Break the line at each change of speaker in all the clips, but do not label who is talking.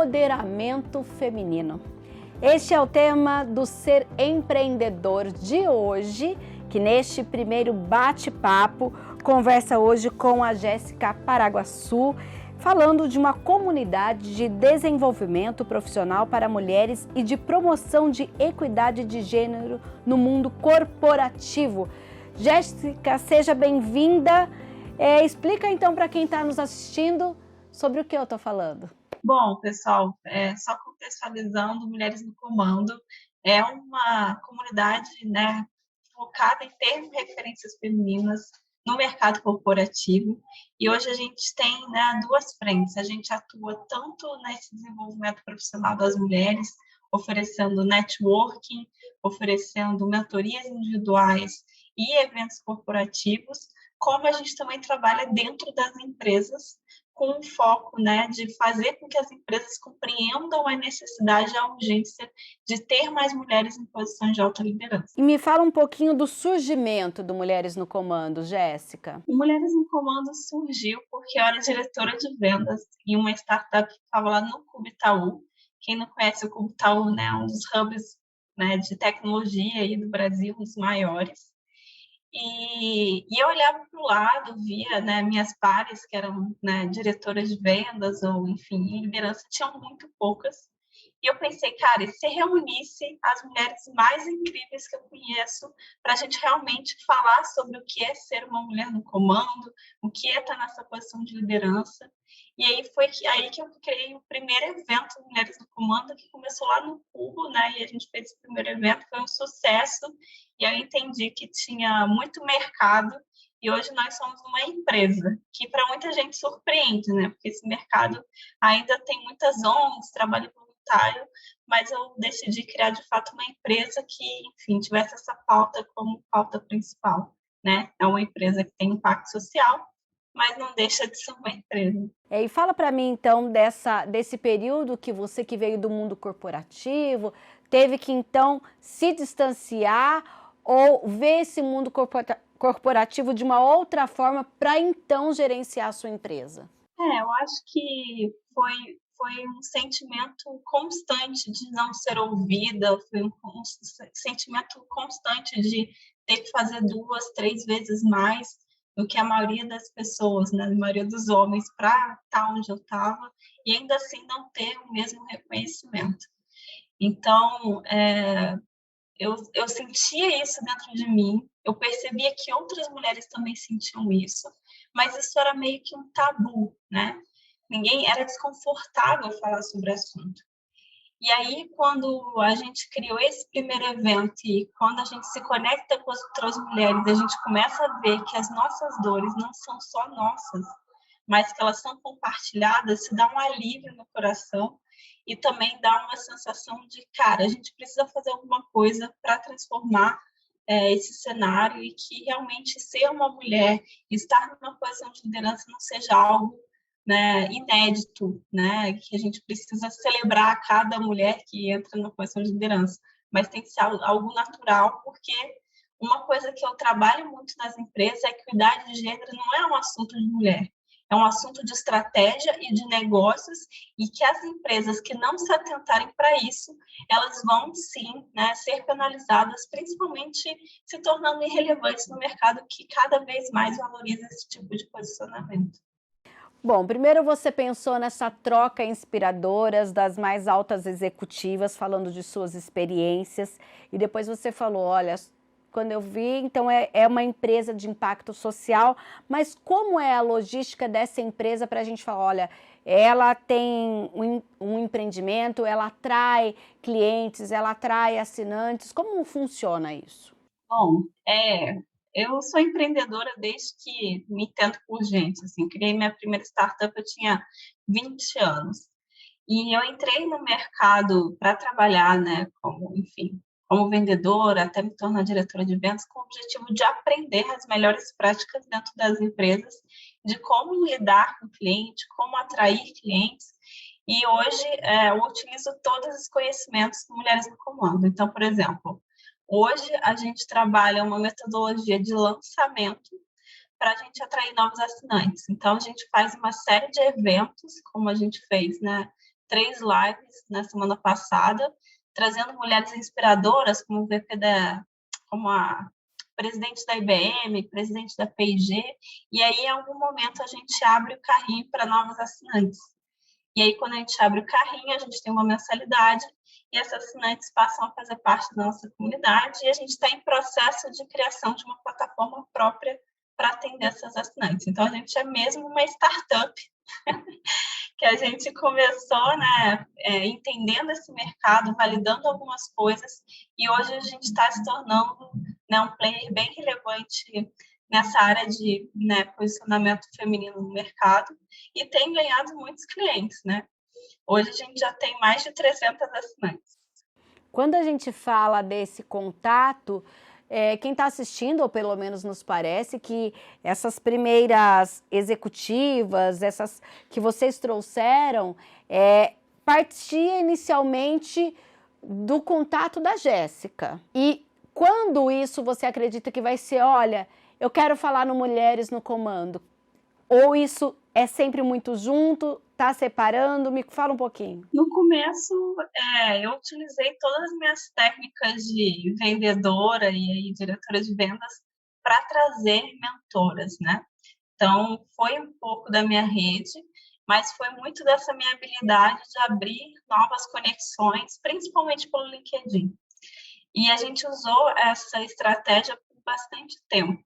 empoderamento feminino. Este é o tema do Ser Empreendedor de hoje, que neste primeiro bate-papo conversa hoje com a Jéssica Paraguaçu, falando de uma comunidade de desenvolvimento profissional para mulheres e de promoção de equidade de gênero no mundo corporativo. Jéssica, seja bem-vinda. Explica então para quem está nos assistindo sobre o que eu estou falando.
Bom, pessoal, só contextualizando, Mulheres no Comando é uma comunidade, né, focada em ter referências femininas no mercado corporativo. E hoje a gente tem, né, duas frentes. A gente atua tanto nesse desenvolvimento profissional das mulheres, oferecendo networking, oferecendo mentorias individuais e eventos corporativos, como a gente também trabalha dentro das empresas, com o foco, né, de fazer com que as empresas compreendam a necessidade e a urgência de ter mais mulheres em posições de alta liderança.
E me fala um pouquinho do surgimento do Mulheres no Comando, Jéssica.
O Mulheres no Comando surgiu porque eu era diretora de vendas em uma startup que estava lá no Cubo Itaú. Quem não conhece o Cubo Itaú, né, é um dos hubs, né, de tecnologia aí do Brasil, um dos maiores. E eu olhava para o lado, via, né, minhas pares, que eram, né, diretoras de vendas ou, enfim, em liderança, tinham muito poucas. E eu pensei, cara, e se reunisse as mulheres mais incríveis que eu conheço para a gente realmente falar sobre o que é ser uma mulher no comando, o que é estar nessa posição de liderança. E aí foi aí que eu criei o primeiro evento Mulheres no Comando, que começou lá no Cubo, né? E a gente fez esse primeiro evento, foi um sucesso. E eu entendi que tinha muito mercado. E hoje nós somos uma empresa, que para muita gente surpreende, né? Porque esse mercado ainda tem muitas ONGs, trabalho voluntário, mas eu decidi criar, de fato, uma empresa que, enfim, tivesse essa pauta como pauta principal, né? É uma empresa que tem impacto social, mas não deixa de ser uma empresa.
E fala para mim, então, desse período que você que veio do mundo corporativo, teve que, então, se distanciar ou ver esse mundo corporativo de uma outra forma para, então, gerenciar a sua empresa.
Eu acho que foi um sentimento constante de não ser ouvida, foi um sentimento constante de ter que fazer 2, 3 vezes mais do que a maioria das pessoas, né, a maioria dos homens, para estar onde eu estava, e ainda assim não ter o mesmo reconhecimento. Então, eu sentia isso dentro de mim, eu percebia que outras mulheres também sentiam isso, mas isso era meio que um tabu, né? Ninguém era desconfortável falar sobre o assunto. E aí, quando a gente criou esse primeiro evento e quando a gente se conecta com as outras mulheres, a gente começa a ver que as nossas dores não são só nossas, mas que elas são compartilhadas, se dá um alívio no coração e também dá uma sensação de, cara, a gente precisa fazer alguma coisa para transformar esse cenário e que realmente ser uma mulher, estar numa posição de liderança não seja algo, né, inédito, né, que a gente precisa celebrar cada mulher que entra numa posição de liderança, mas tem que ser algo natural, porque uma coisa que eu trabalho muito nas empresas é que a equidade de gênero não é um assunto de mulher, é um assunto de estratégia e de negócios, e que as empresas que não se atentarem para isso, elas vão sim, né, ser penalizadas, principalmente se tornando irrelevantes no mercado que cada vez mais valoriza esse tipo de posicionamento.
Bom, primeiro você pensou nessa troca inspiradoras das mais altas executivas, falando de suas experiências, e depois você falou, olha, quando eu vi, então é uma empresa de impacto social, mas como é a logística dessa empresa para a gente falar, olha, ela tem um empreendimento, ela atrai clientes, ela atrai assinantes, como funciona isso?
Bom, eu sou empreendedora desde que me entendo por gente, assim, criei minha primeira startup, eu tinha 20 anos. E eu entrei no mercado para trabalhar, né, como vendedora, até me tornar diretora de vendas, com o objetivo de aprender as melhores práticas dentro das empresas, de como lidar com o cliente, como atrair clientes. E hoje eu utilizo todos os conhecimentos do Mulheres no Comando. Então, por exemplo, hoje a gente trabalha uma metodologia de lançamento para a gente atrair novos assinantes. Então, a gente faz uma série de eventos, como a gente fez, né? 3 lives na semana passada, trazendo mulheres inspiradoras, como o VP como a presidente da IBM, presidente da P&G, e aí, em algum momento, a gente abre o carrinho para novos assinantes. E aí, quando a gente abre o carrinho, a gente tem uma mensalidade e esses assinantes passam a fazer parte da nossa comunidade e a gente está em processo de criação de uma plataforma própria para atender essas assinantes. Então, a gente é mesmo uma startup que a gente começou, né, entendendo esse mercado, validando algumas coisas e hoje a gente está se tornando, né, um player bem relevante nessa área de, né, posicionamento feminino no mercado e tem ganhado muitos clientes, né? Hoje a gente já tem mais de 300 assinantes.
Quando a gente fala desse contato, quem está assistindo, ou pelo menos nos parece, que essas primeiras executivas, essas que vocês trouxeram, partia inicialmente do contato da Jéssica. E quando isso você acredita que vai ser, olha, eu quero falar no Mulheres no Comando? Ou isso é sempre muito junto, tá separando? Me fala um pouquinho.
No começo, eu utilizei todas as minhas técnicas de vendedora e aí, diretora de vendas para trazer mentoras, né? Então, foi um pouco da minha rede, mas foi muito dessa minha habilidade de abrir novas conexões, principalmente pelo LinkedIn. E a gente usou essa estratégia por bastante tempo.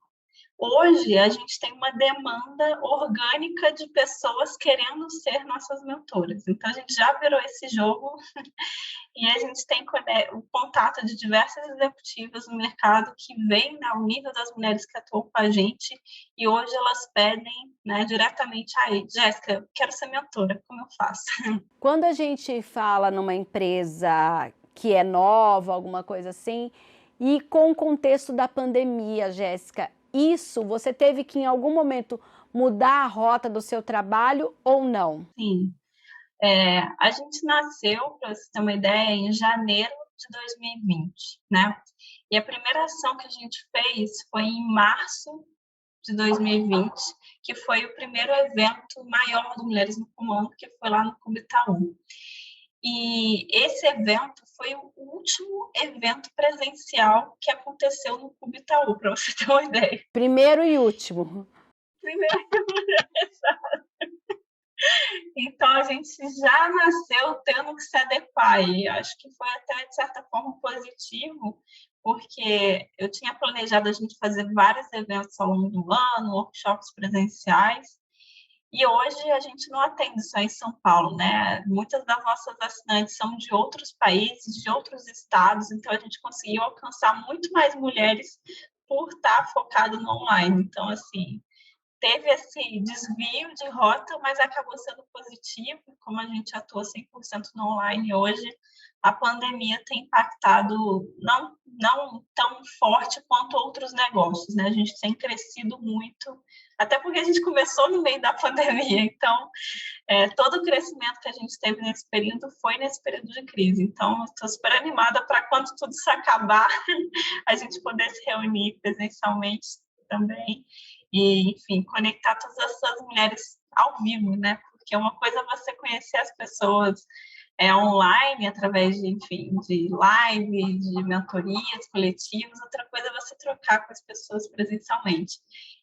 Hoje, a gente tem uma demanda orgânica de pessoas querendo ser nossas mentoras. Então, a gente já virou esse jogo e a gente tem o contato de diversas executivas no mercado que vêm ao nível das mulheres que atuam com a gente e hoje elas pedem, né, diretamente aí, Jéssica, quero ser mentora, como eu faço?
Quando a gente fala numa empresa que é nova, alguma coisa assim, e com o contexto da pandemia, Jéssica, isso você teve que em algum momento mudar a rota do seu trabalho ou não?
Sim. A gente nasceu, para você ter uma ideia, em janeiro de 2020, né? E a primeira ação que a gente fez foi em março de 2020, que foi o primeiro evento maior do Mulheres no Comando, que foi lá no Clube Itaú. E esse evento foi o último evento presencial que aconteceu no Clube Itaú, para você ter uma ideia.
Primeiro e último.
Primeiro. Então, a gente já nasceu tendo que se adequar, e acho que foi até, de certa forma, positivo, porque eu tinha planejado a gente fazer vários eventos ao longo do ano, workshops presenciais, e hoje a gente não atende só em São Paulo, né? Muitas das nossas assinantes são de outros países, de outros estados, então a gente conseguiu alcançar muito mais mulheres por estar focado no online. Então, assim, teve esse desvio de rota, mas acabou sendo positivo, como a gente atua 100% no online hoje, a pandemia tem impactado não tão forte quanto outros negócios, né? A gente tem crescido muito, até porque a gente começou no meio da pandemia, então todo o crescimento que a gente teve nesse período foi nesse período de crise. Então, estou super animada para quando tudo isso acabar, a gente poder se reunir presencialmente também e, enfim, conectar todas essas mulheres ao vivo, né? Porque uma coisa é você conhecer as pessoas online, através de, enfim, de live, de mentorias coletivas, outra coisa é você trocar com as pessoas presencialmente.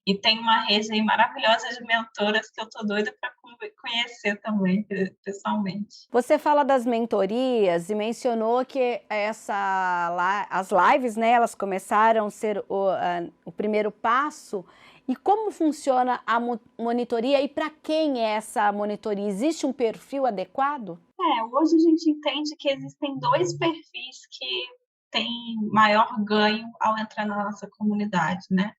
E tem uma rede aí maravilhosa de mentoras que eu tô doida para conhecer também pessoalmente.
Você fala das mentorias e mencionou que as lives, né, elas começaram a ser o primeiro passo. E como funciona a monitoria e para quem é essa monitoria? Existe um perfil adequado?
Hoje a gente entende que existem dois perfis que têm maior ganho ao entrar na nossa comunidade, né?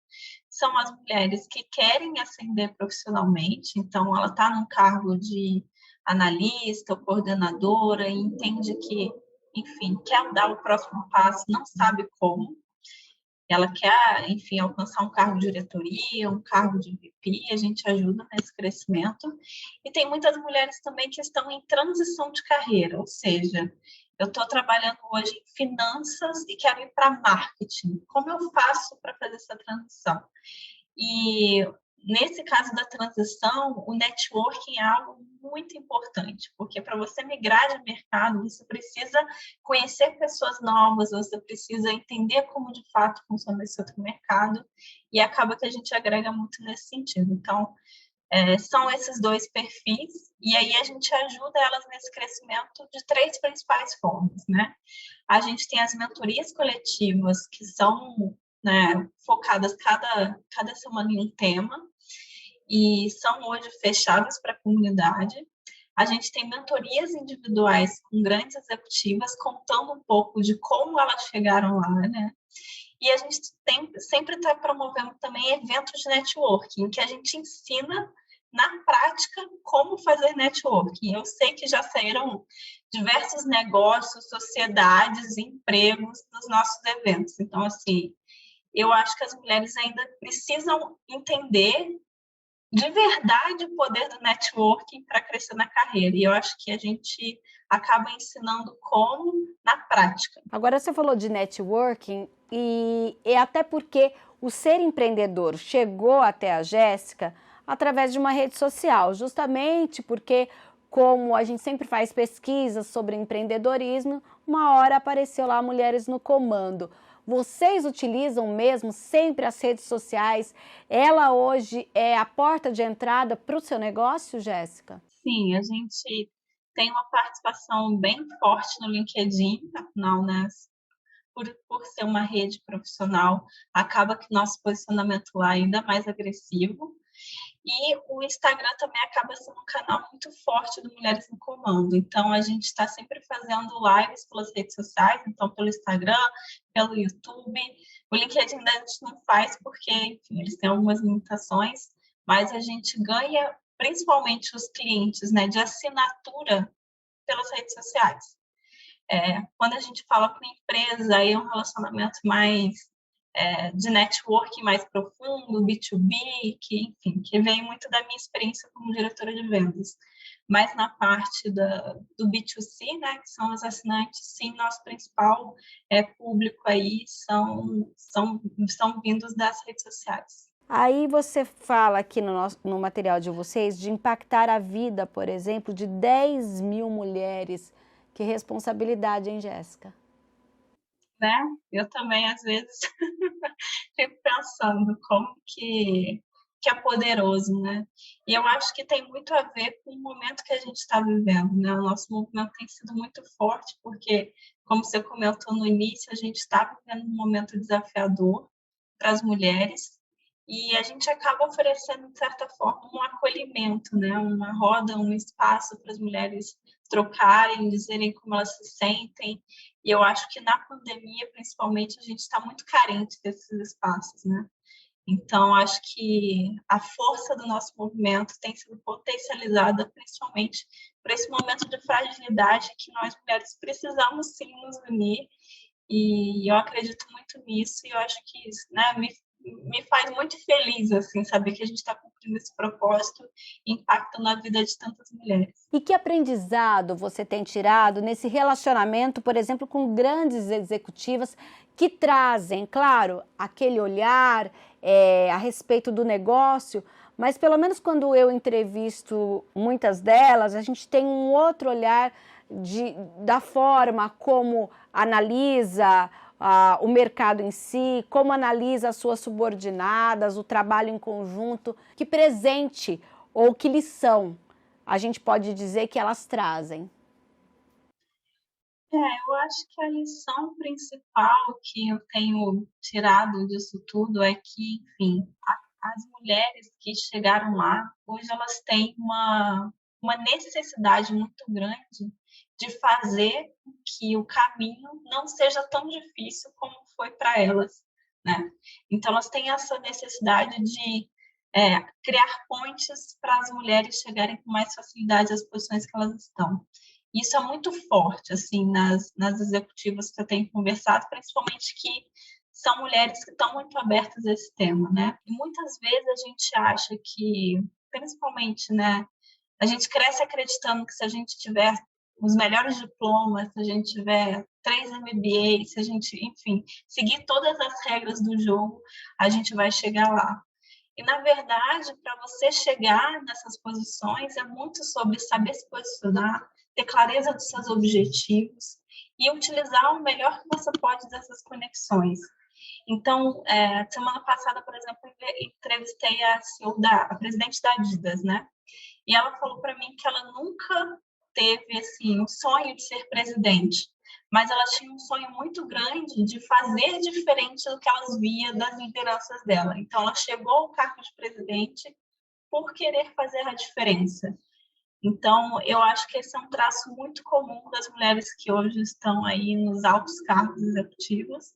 São as mulheres que querem ascender profissionalmente, então ela está num cargo de analista ou coordenadora e entende que, enfim, quer dar o próximo passo, não sabe como. Ela quer, enfim, alcançar um cargo de diretoria, um cargo de VP, a gente ajuda nesse crescimento. E tem muitas mulheres também que estão em transição de carreira, ou seja, eu estou trabalhando hoje em finanças e quero ir para marketing. Como eu faço para fazer essa transição? E nesse caso da transição, o networking é algo muito importante, porque para você migrar de mercado, você precisa conhecer pessoas novas, você precisa entender como de fato funciona esse outro mercado, e acaba que a gente agrega muito nesse sentido. Então, são esses dois perfis, e aí a gente ajuda elas nesse crescimento de três principais formas, né? A gente tem as mentorias coletivas, que são, né, focadas cada semana em um tema, e são hoje fechadas para a comunidade. A gente tem mentorias individuais com grandes executivas, contando um pouco de como elas chegaram lá, né? E a gente sempre está promovendo também eventos de networking, que a gente ensina na prática como fazer networking. Eu sei que já saíram diversos negócios, sociedades, empregos dos nossos eventos. Então, assim, eu acho que as mulheres ainda precisam entender de verdade o poder do networking para crescer na carreira. E eu acho que a gente acaba ensinando como na prática.
Agora você falou de networking e é até porque o Ser Empreendedor chegou até a Jéssica através de uma rede social, justamente porque, como a gente sempre faz pesquisas sobre empreendedorismo, uma hora apareceu lá Mulheres no Comando. Vocês utilizam mesmo sempre as redes sociais? Ela hoje é a porta de entrada para o seu negócio, Jéssica?
Sim, a gente tem uma participação bem forte no LinkedIn, afinal, né? Por ser uma rede profissional, acaba que nosso posicionamento lá é ainda mais agressivo. E o Instagram também acaba sendo um canal muito forte do Mulheres no Comando. Então, a gente está sempre fazendo lives pelas redes sociais, então pelo Instagram, pelo YouTube. O LinkedIn a gente não faz porque, enfim, eles têm algumas limitações, mas a gente ganha principalmente os clientes, né, de assinatura pelas redes sociais. Quando a gente fala com empresa, aí é um relacionamento mais de networking mais profundo, B2B, que, enfim, que vem muito da minha experiência como diretora de vendas. Mas na parte do B2C, né, que são os assinantes, sim, nosso principal público aí são vindos das redes sociais.
Aí você fala aqui no material de vocês de impactar a vida, por exemplo, de 10 mil mulheres. Que responsabilidade, hein, Jéssica?
Né? Eu também, às vezes, fico pensando como que é poderoso, né? E eu acho que tem muito a ver com o momento que a gente está vivendo, né? O nosso movimento tem sido muito forte, porque, como você comentou no início, a gente está vivendo um momento desafiador para as mulheres, e a gente acaba oferecendo, de certa forma, um acolhimento, né? Uma roda, um espaço para as mulheres trocarem, dizerem como elas se sentem. E eu acho que na pandemia, principalmente, a gente está muito carente desses espaços, né? Então, acho que a força do nosso movimento tem sido potencializada principalmente por esse momento de fragilidade que nós mulheres precisamos sim nos unir, e eu acredito muito nisso, e eu acho que isso, né, me faz muito feliz, assim, saber que a gente está cumprindo esse propósito e impactando a vida de tantas mulheres.
E que aprendizado você tem tirado nesse relacionamento, por exemplo, com grandes executivas que trazem, claro, aquele olhar a respeito do negócio, mas pelo menos quando eu entrevisto muitas delas, a gente tem um outro olhar da forma como analisa o mercado em si, como analisa as suas subordinadas, o trabalho em conjunto, que presente ou que lição a gente pode dizer que elas trazem?
Eu acho que a lição principal que eu tenho tirado disso tudo é que, enfim, as mulheres que chegaram lá, hoje elas têm uma necessidade muito grande de fazer que o caminho não seja tão difícil como foi para elas, né? Então, elas têm essa necessidade de criar pontes para as mulheres chegarem com mais facilidade às posições que elas estão. Isso é muito forte, assim, nas executivas que eu tenho conversado, principalmente que são mulheres que estão muito abertas a esse tema, né? E muitas vezes a gente acha que, principalmente, né, a gente cresce acreditando que se a gente tiver os melhores diplomas, se a gente tiver 3 MBAs, se a gente, enfim, seguir todas as regras do jogo, a gente vai chegar lá. E, na verdade, para você chegar nessas posições, é muito sobre saber se posicionar, ter clareza dos seus objetivos e utilizar o melhor que você pode dessas conexões. Então, semana passada, por exemplo, entrevistei a CEO a presidente da Adidas, né? E ela falou para mim que ela nunca teve assim um sonho de ser presidente, mas ela tinha um sonho muito grande de fazer diferente do que elas via das lideranças dela. Então, ela chegou ao cargo de presidente por querer fazer a diferença. Então, eu acho que esse é um traço muito comum das mulheres que hoje estão aí nos altos cargos executivos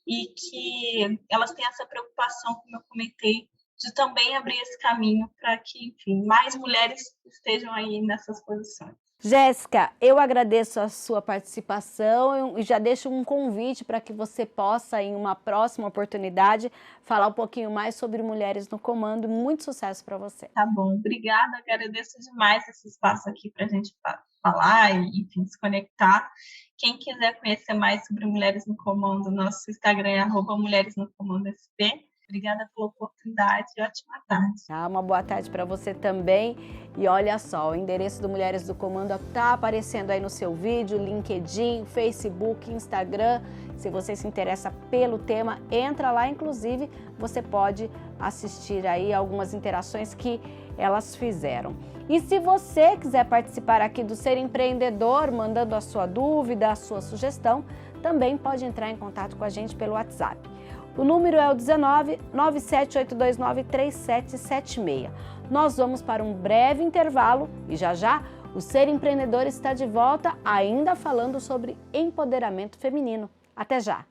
e que elas têm essa preocupação, como eu comentei, de também abrir esse caminho para que, enfim, mais mulheres estejam aí nessas posições.
Jéssica, eu agradeço a sua participação e já deixo um convite para que você possa, em uma próxima oportunidade, falar um pouquinho mais sobre mulheres no comando. Muito sucesso para você.
Tá bom, obrigada, agradeço demais esse espaço aqui para a gente falar e, enfim, se conectar. Quem quiser conhecer mais sobre Mulheres no Comando, nosso Instagram é @mulheresnocomandosp. Obrigada pela oportunidade e ótima tarde.
Uma boa tarde para você também. E olha só, o endereço do Mulheres do Comando está aparecendo aí no seu vídeo, LinkedIn, Facebook, Instagram. Se você se interessa pelo tema, entra lá. Inclusive, você pode assistir aí algumas interações que elas fizeram. E se você quiser participar aqui do Ser Empreendedor, mandando a sua dúvida, a sua sugestão, também pode entrar em contato com a gente pelo WhatsApp. O número é o 19 97829 3776. Nós vamos para um breve intervalo e já o Ser Empreendedor está de volta, ainda falando sobre empoderamento feminino. Até já!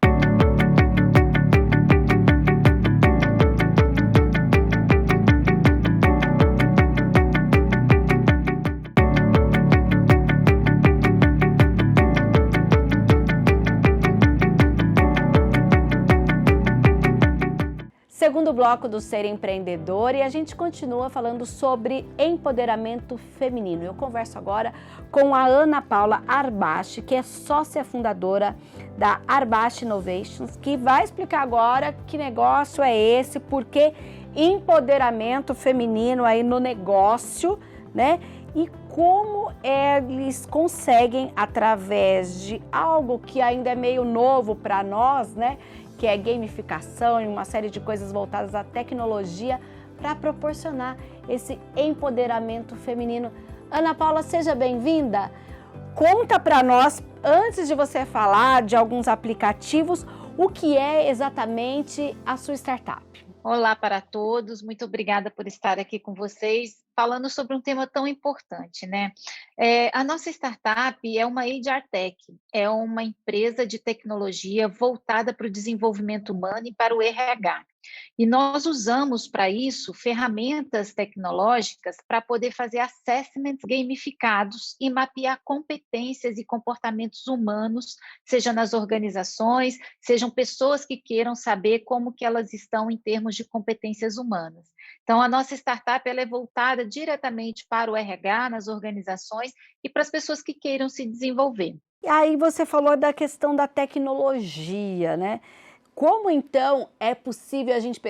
Segundo bloco do Ser Empreendedor, e a gente continua falando sobre empoderamento feminino. Eu converso agora com a Ana Paula Arbache, que é sócia fundadora da Arbache Innovations, que vai explicar agora que negócio é esse, por que empoderamento feminino aí no negócio, né? E como eles conseguem, através de algo que ainda é meio novo para nós, né? Que é gamificação e uma série de coisas voltadas à tecnologia para proporcionar esse empoderamento feminino. Ana Paula, seja bem-vinda. Conta para nós, antes de você falar de alguns aplicativos, o que é exatamente a sua startup.
Olá para todos, muito obrigada por estar aqui com vocês, falando sobre um tema tão importante, né? A nossa startup é uma HR Tech, é uma empresa de tecnologia voltada para o desenvolvimento humano e para o RH. E nós usamos para isso ferramentas tecnológicas para poder fazer assessments gamificados e mapear competências e comportamentos humanos, seja nas organizações, sejam pessoas que queiram saber como que elas estão em termos de competências humanas. Então, a nossa startup ela é voltada diretamente para o RH nas organizações e para as pessoas que queiram se desenvolver.
E aí você falou da questão da tecnologia, né? Como, então, é possível a gente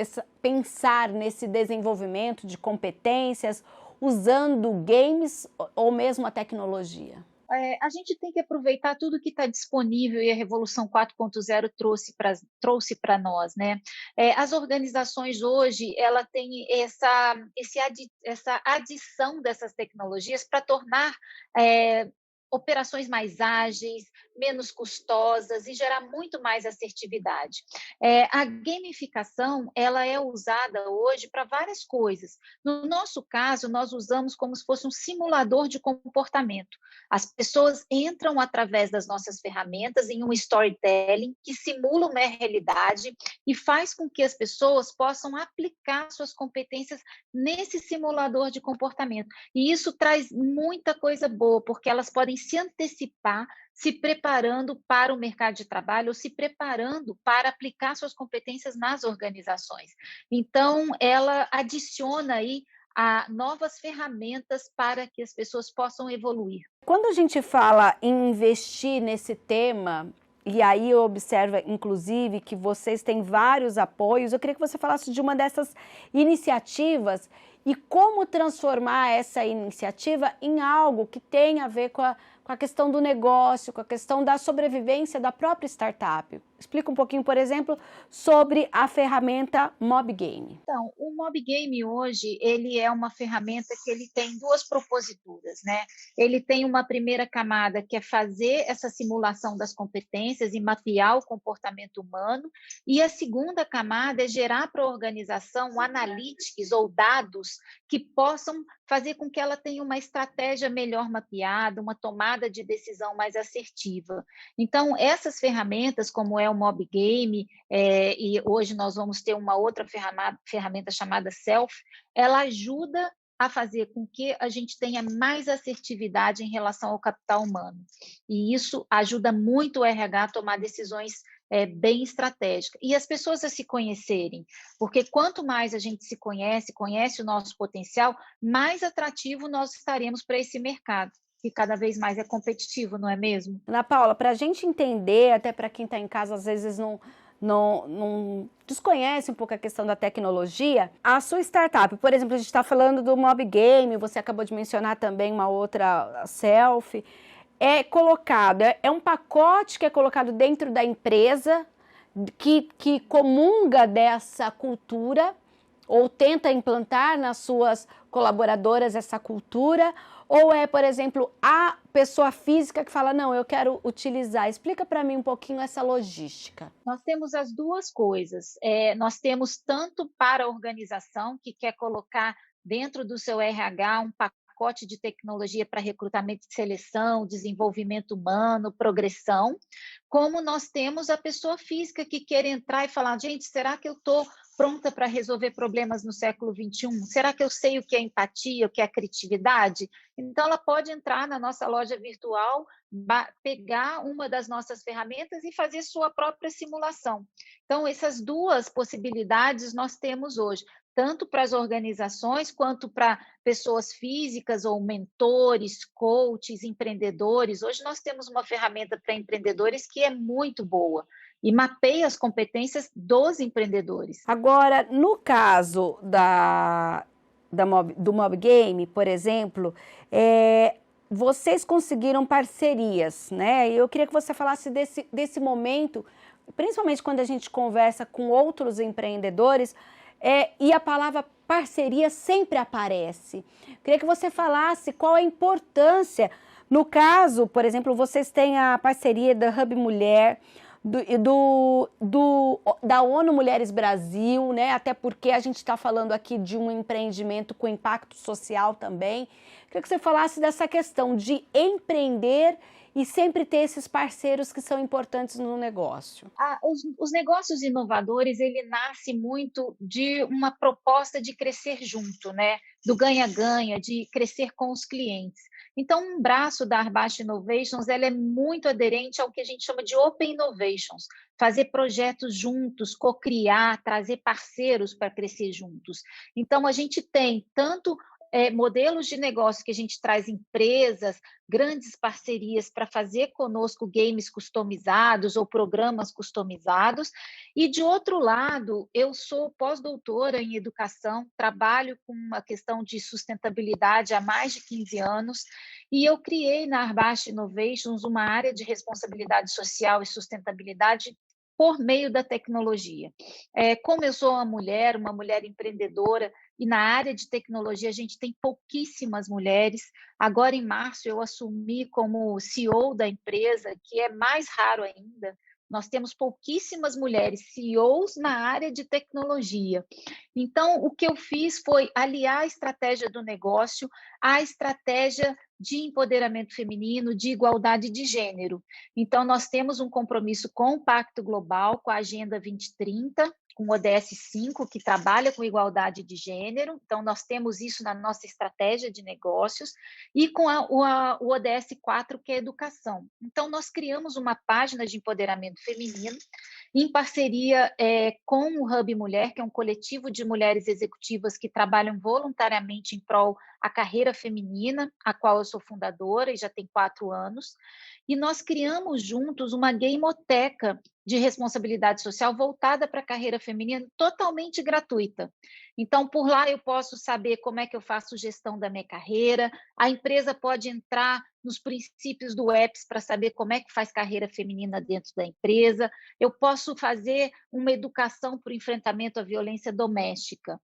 pensar nesse desenvolvimento de competências usando games ou mesmo a tecnologia?
A gente tem que aproveitar tudo que está disponível e a Revolução 4.0 trouxe para nós, né? As organizações hoje, ela tem essa adição dessas tecnologias para tornar operações mais ágeis, menos custosas e gerar muito mais assertividade. A gamificação, ela é usada hoje para várias coisas. No nosso caso, nós usamos como se fosse um simulador de comportamento. As pessoas entram através das nossas ferramentas em um storytelling que simula uma realidade e faz com que as pessoas possam aplicar suas competências nesse simulador de comportamento. E isso traz muita coisa boa, porque elas podem se antecipar, se preparando para o mercado de trabalho ou se preparando para aplicar suas competências nas organizações. Então, ela adiciona aí a novas ferramentas para que as pessoas possam evoluir.
Quando a gente fala em investir nesse tema e aí eu observo, inclusive, que vocês têm vários apoios. Eu queria que você falasse de uma dessas iniciativas e como transformar essa iniciativa em algo que tenha a ver com a questão do negócio, com a questão da sobrevivência da própria startup. Explica um pouquinho, por exemplo, sobre a ferramenta MobGame.
Então, o MobGame hoje, ele é uma ferramenta que ele tem duas proposituras, né? Ele tem uma primeira camada que é fazer essa simulação das competências e mapear o comportamento humano, e a segunda camada é gerar para a organização analytics ou dados que possam fazer com que ela tenha uma estratégia melhor mapeada, uma tomada de decisão mais assertiva. Então, essas ferramentas, como é o MobGame, e hoje nós vamos ter uma outra ferramenta chamada Self, ela ajuda a fazer com que a gente tenha mais assertividade em relação ao capital humano. E isso ajuda muito o RH a tomar decisões bem estratégicas. E as pessoas a se conhecerem, porque quanto mais a gente se conhece, conhece o nosso potencial, mais atrativo nós estaremos para esse mercado, que cada vez mais é competitivo, não é mesmo?
Ana Paula, para a gente entender, até para quem está em casa às vezes não desconhece um pouco a questão da tecnologia, a sua startup, por exemplo, a gente está falando do MobGame, você acabou de mencionar também uma outra, a Self, é um pacote que é colocado dentro da empresa que comunga dessa cultura ou tenta implantar nas suas colaboradoras essa cultura, ou é, por exemplo, a pessoa física que fala, não, eu quero utilizar. Explica para mim um pouquinho essa logística.
Nós temos as duas coisas. Nós temos tanto para a organização que quer colocar dentro do seu RH um pacote de tecnologia para recrutamento e seleção, desenvolvimento humano, progressão, como nós temos a pessoa física que quer entrar e falar, gente, será que eu estou pronta para resolver problemas no século XXI? Será que eu sei o que é empatia, o que é criatividade? Então, ela pode entrar na nossa loja virtual, pegar uma das nossas ferramentas e fazer sua própria simulação. Então, essas duas possibilidades nós temos hoje, tanto para as organizações quanto para pessoas físicas ou mentores, coaches, empreendedores. Hoje nós temos uma ferramenta para empreendedores que é muito boa e mapeia as competências dos empreendedores.
Agora, no caso do MobGame, por exemplo, vocês conseguiram parcerias, né? Eu queria que você falasse desse momento, principalmente quando a gente conversa com outros empreendedores, e a palavra parceria sempre aparece. Eu queria que você falasse qual a importância. No caso, por exemplo, vocês têm a parceria da Hub Mulher, da ONU Mulheres Brasil, né? Até porque a gente está falando aqui de um empreendimento com impacto social também. Queria que você falasse dessa questão de empreender e sempre ter esses parceiros que são importantes no negócio.
Os negócios inovadores, ele nasce muito de uma proposta de crescer junto, né? Do ganha-ganha, de crescer com os clientes. Então, um braço da Arbache Innovations, ela é muito aderente ao que a gente chama de Open Innovations, fazer projetos juntos, co-criar, trazer parceiros para crescer juntos. Então, a gente tem tanto modelos de negócio que a gente traz empresas, grandes parcerias para fazer conosco games customizados ou programas customizados. E, de outro lado, eu sou pós-doutora em educação, trabalho com a questão de sustentabilidade há mais de 15 anos, e eu criei na Arbache Innovations uma área de responsabilidade social e sustentabilidade por meio da tecnologia. Como eu sou uma mulher empreendedora, e na área de tecnologia a gente tem pouquíssimas mulheres. Agora, em março, eu assumi como CEO da empresa, que é mais raro ainda. Nós temos pouquíssimas mulheres CEOs na área de tecnologia. Então, o que eu fiz foi aliar a estratégia do negócio à estratégia de empoderamento feminino, de igualdade de gênero. Então, nós temos um compromisso com o Pacto Global, com a Agenda 2030, com o ODS 5, que trabalha com igualdade de gênero, então nós temos isso na nossa estratégia de negócios, e com o ODS 4, que é educação. Então, nós criamos uma página de empoderamento feminino, em parceria com o Hub Mulher, que é um coletivo de mulheres executivas que trabalham voluntariamente em prol à carreira feminina, a qual eu sou fundadora e já tem 4 anos, e nós criamos juntos uma gameoteca de responsabilidade social voltada para a carreira feminina, totalmente gratuita. Então, por lá eu posso saber como é que eu faço gestão da minha carreira, a empresa pode entrar nos princípios do EPS para saber como é que faz carreira feminina dentro da empresa, eu posso fazer uma educação para o enfrentamento à violência doméstica.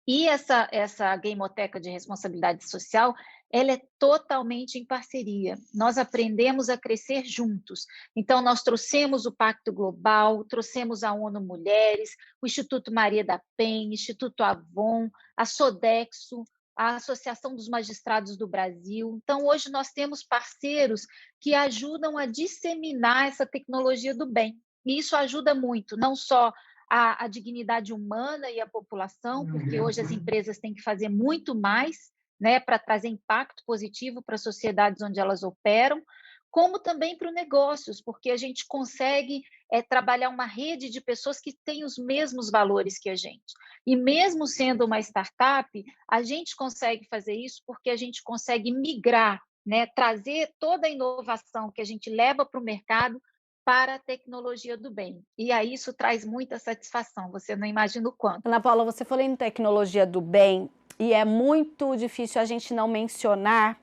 E essa gameoteca de responsabilidade social, ela é totalmente em parceria. Nós aprendemos a crescer juntos. Então, nós trouxemos o Pacto Global, trouxemos a ONU Mulheres, o Instituto Maria da Penha, Instituto Avon, a Sodexo, a Associação dos Magistrados do Brasil. Então, hoje nós temos parceiros que ajudam a disseminar essa tecnologia do bem. E isso ajuda muito, não só a dignidade humana e a população, porque hoje as empresas têm que fazer muito mais, né, para trazer impacto positivo para as sociedades onde elas operam, como também para os negócios, porque a gente consegue trabalhar uma rede de pessoas que têm os mesmos valores que a gente. E mesmo sendo uma startup, a gente consegue fazer isso porque a gente consegue migrar, né, trazer toda a inovação que a gente leva para o mercado para a tecnologia do bem. E aí isso traz muita satisfação, você não imagina o quanto.
Ana Paula, você falou em tecnologia do bem e é muito difícil a gente não mencionar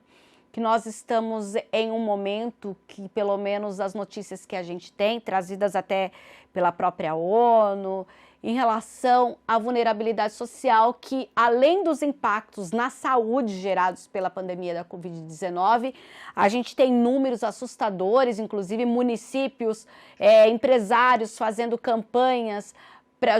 que nós estamos em um momento que, pelo menos as notícias que a gente tem, trazidas até pela própria ONU, em relação à vulnerabilidade social, que além dos impactos na saúde gerados pela pandemia da Covid-19, a gente tem números assustadores, inclusive municípios, empresários fazendo campanhas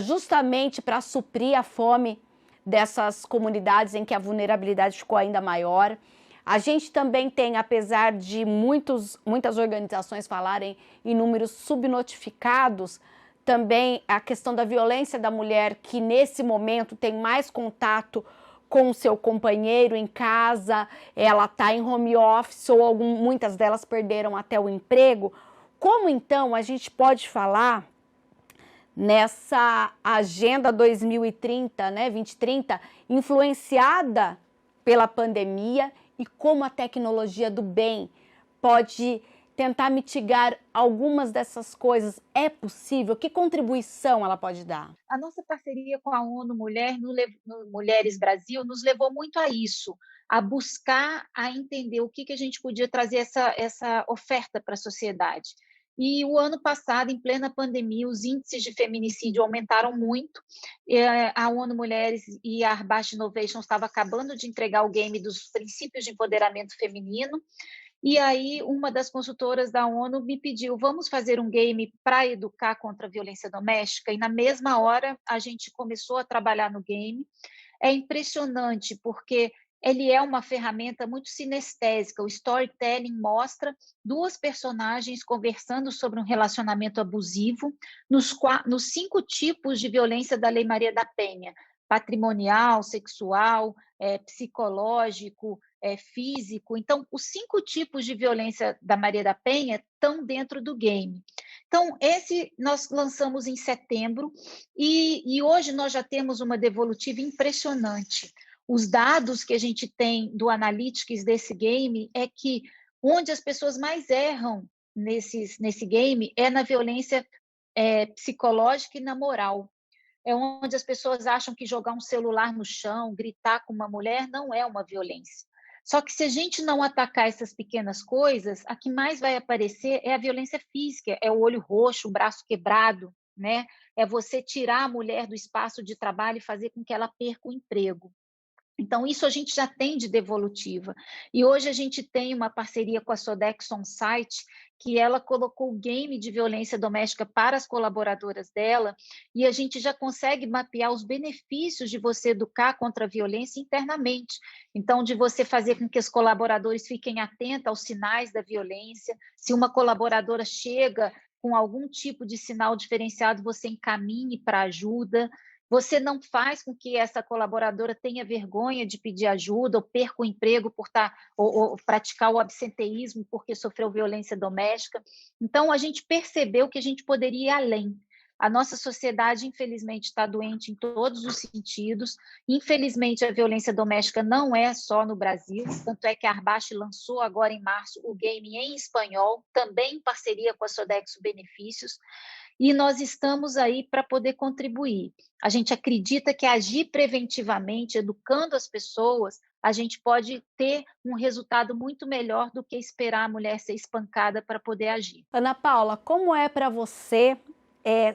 justamente para suprir a fome dessas comunidades em que a vulnerabilidade ficou ainda maior. A gente também tem, apesar de muitas organizações falarem em números subnotificados, também a questão da violência da mulher, que nesse momento tem mais contato com o seu companheiro em casa, ela está em home office ou muitas delas perderam até o emprego. Como então a gente pode falar nessa agenda 2030, né, 2030, influenciada pela pandemia, e como a tecnologia do bem pode tentar mitigar algumas dessas coisas? É possível? Que contribuição ela pode dar?
A nossa parceria com a ONU Mulher, no Mulheres Brasil, nos levou muito a isso, a buscar, a entender o que a gente podia trazer essa oferta para a sociedade. E o ano passado, em plena pandemia, os índices de feminicídio aumentaram muito. A ONU Mulheres e a Arbash Innovation estavam acabando de entregar o game dos princípios de empoderamento feminino. E aí, uma das consultoras da ONU me pediu, vamos fazer um game para educar contra a violência doméstica? E na mesma hora, a gente começou a trabalhar no game. É impressionante, porque ele é uma ferramenta muito sinestésica. O storytelling mostra 2 personagens conversando sobre um relacionamento abusivo nos 5 tipos de violência da Lei Maria da Penha: patrimonial, sexual, psicológico, físico. Então, os 5 tipos de violência da Maria da Penha estão dentro do game. Então, esse nós lançamos em setembro e hoje nós já temos uma devolutiva impressionante. Os dados que a gente tem do Analytics desse game é que onde as pessoas mais erram nesse game é na violência psicológica e na moral. É onde as pessoas acham que jogar um celular no chão, gritar com uma mulher, não é uma violência. Só que se a gente não atacar essas pequenas coisas, a que mais vai aparecer é a violência física, é o olho roxo, o braço quebrado, né? É você tirar a mulher do espaço de trabalho e fazer com que ela perca o emprego. Então, isso a gente já tem de devolutiva. E hoje a gente tem uma parceria com a Sodexo On-Site, que ela colocou o game de violência doméstica para as colaboradoras dela, e a gente já consegue mapear os benefícios de você educar contra a violência internamente. Então, de você fazer com que os colaboradores fiquem atentos aos sinais da violência. Se uma colaboradora chega com algum tipo de sinal diferenciado, você encaminhe para ajuda. Você não faz com que essa colaboradora tenha vergonha de pedir ajuda ou perca o emprego por ou praticar o absenteísmo porque sofreu violência doméstica. Então, a gente percebeu que a gente poderia ir além. A nossa sociedade, infelizmente, está doente em todos os sentidos. Infelizmente, a violência doméstica não é só no Brasil, tanto é que a Arbache lançou agora em março o game em espanhol, também em parceria com a Sodexo Benefícios, e nós estamos aí para poder contribuir. A gente acredita que agir preventivamente, educando as pessoas, a gente pode ter um resultado muito melhor do que esperar a mulher ser espancada para poder agir.
Ana Paula, como é para você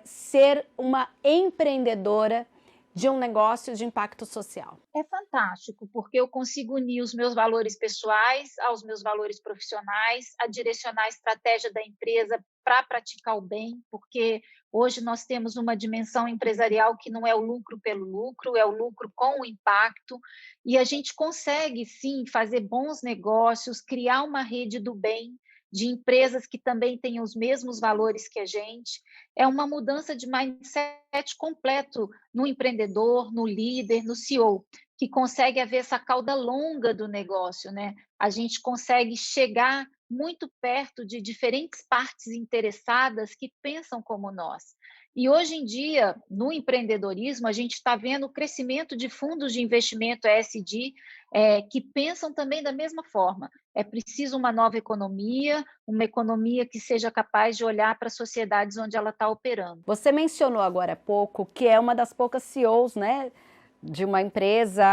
ser uma empreendedora de um negócio de impacto social?
É fantástico, porque eu consigo unir os meus valores pessoais aos meus valores profissionais, a direcionar a estratégia da empresa para praticar o bem, porque hoje nós temos uma dimensão empresarial que não é o lucro pelo lucro, é o lucro com o impacto, e a gente consegue, sim, fazer bons negócios, criar uma rede do bem, de empresas que também têm os mesmos valores que a gente. É uma mudança de mindset completo no empreendedor, no líder, no CEO, que consegue haver essa cauda longa do negócio, né? A gente consegue chegar muito perto de diferentes partes interessadas que pensam como nós. E hoje em dia, no empreendedorismo, a gente está vendo o crescimento de fundos de investimento ESG que pensam também da mesma forma. É preciso uma nova economia, uma economia que seja capaz de olhar para as sociedades onde ela está operando.
Você mencionou agora há pouco que é uma das poucas CEOs, né, de uma empresa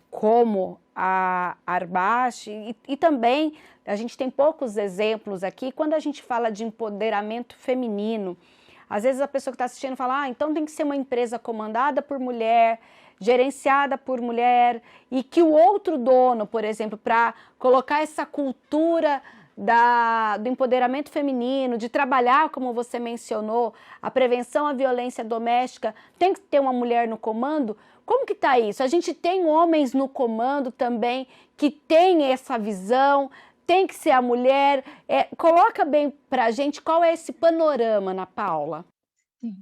como a Arbache, e também a gente tem poucos exemplos aqui. Quando a gente fala de empoderamento feminino, às vezes a pessoa que está assistindo fala, então tem que ser uma empresa comandada por mulher, gerenciada por mulher, e que o outro dono, por exemplo, para colocar essa cultura do empoderamento feminino, de trabalhar, como você mencionou, a prevenção à violência doméstica, tem que ter uma mulher no comando. Como que está isso? A gente tem homens no comando também que têm essa visão, tem que ser a mulher. Coloca bem para a gente qual é esse panorama, Ana Paula.
Sim.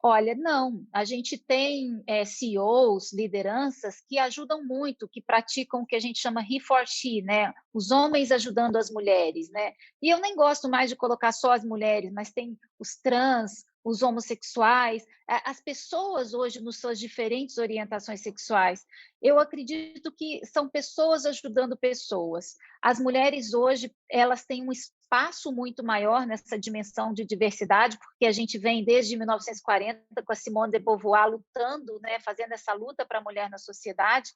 Olha, não, a gente tem CEOs, lideranças que ajudam muito, que praticam o que a gente chama he for she, né? Os homens ajudando as mulheres, né? E eu nem gosto mais de colocar só as mulheres, mas tem os trans, os homossexuais, as pessoas hoje nas suas diferentes orientações sexuais. Eu acredito que são pessoas ajudando pessoas. As mulheres hoje, elas têm um espaço muito maior nessa dimensão de diversidade, porque a gente vem desde 1940 com a Simone de Beauvoir lutando, né, fazendo essa luta para a mulher na sociedade,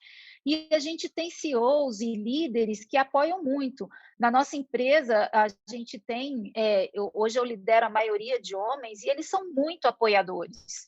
e a gente tem CEOs e líderes que apoiam muito. Na nossa empresa, a gente tem, hoje eu lidero a maioria de homens, e eles são muito apoiadores.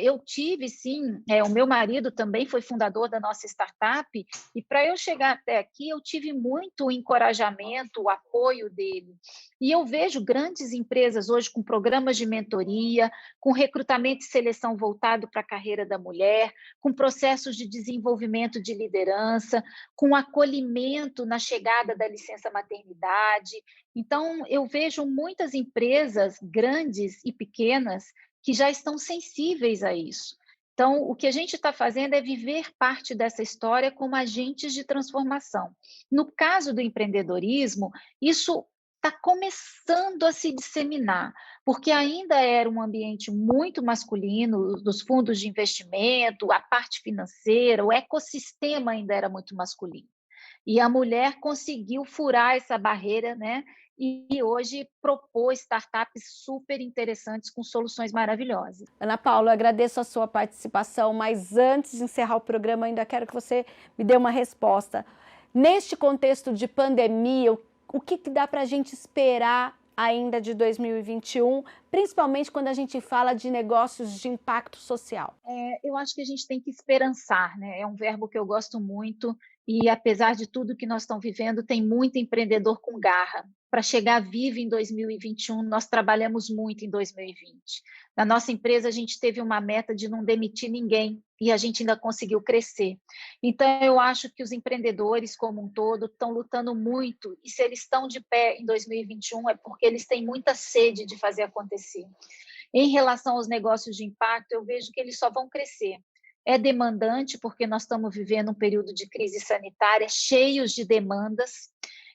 Eu tive, sim, o meu marido também foi fundador da nossa startup, e para eu chegar até aqui, eu tive muito encorajamento, o apoio dele. E eu vejo grandes empresas hoje com programas de mentoria, com recrutamento e seleção voltado para a carreira da mulher, com processos de desenvolvimento de liderança, com acolhimento na chegada da licença maternidade. Então, eu vejo muitas empresas grandes e pequenas que já estão sensíveis a isso. Então, o que a gente está fazendo é viver parte dessa história como agentes de transformação. No caso do empreendedorismo, isso está começando a se disseminar, porque ainda era um ambiente muito masculino, dos fundos de investimento, a parte financeira, o ecossistema ainda era muito masculino. E a mulher conseguiu furar essa barreira, né? E hoje propôs startups super interessantes com soluções maravilhosas.
Ana Paula, eu agradeço a sua participação, mas antes de encerrar o programa, ainda quero que você me dê uma resposta. Neste contexto de pandemia, o que dá para a gente esperar ainda de 2021, principalmente quando a gente fala de negócios de impacto social?
Eu acho que a gente tem que esperançar, né? É um verbo que eu gosto muito. E apesar de tudo que nós estamos vivendo, tem muito empreendedor com garra. Para chegar vivo em 2021, nós trabalhamos muito em 2020. Na nossa empresa, a gente teve uma meta de não demitir ninguém e a gente ainda conseguiu crescer. Então, eu acho que os empreendedores como um todo estão lutando muito e se eles estão de pé em 2021 é porque eles têm muita sede de fazer acontecer. Em relação aos negócios de impacto, eu vejo que eles só vão crescer. É demandante porque nós estamos vivendo um período de crise sanitária, cheios de demandas,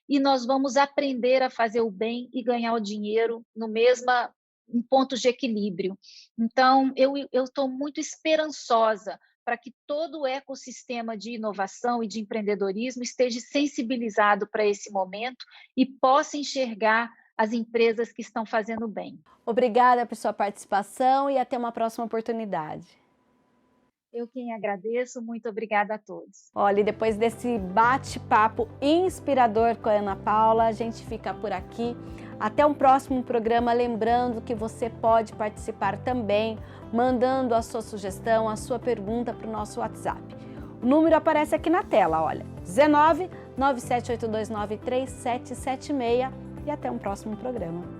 e nós vamos aprender a fazer o bem e ganhar o dinheiro em pontos de equilíbrio. Então, eu estou muito esperançosa para que todo o ecossistema de inovação e de empreendedorismo esteja sensibilizado para esse momento e possa enxergar as empresas que estão fazendo bem.
Obrigada por sua participação e até uma próxima oportunidade.
Eu quem agradeço, muito obrigada a todos.
Olha, e depois desse bate-papo inspirador com a Ana Paula, a gente fica por aqui. Até um próximo programa, lembrando que você pode participar também, mandando a sua sugestão, a sua pergunta para o nosso WhatsApp. O número aparece aqui na tela, olha, 19 978293776 e até um próximo programa.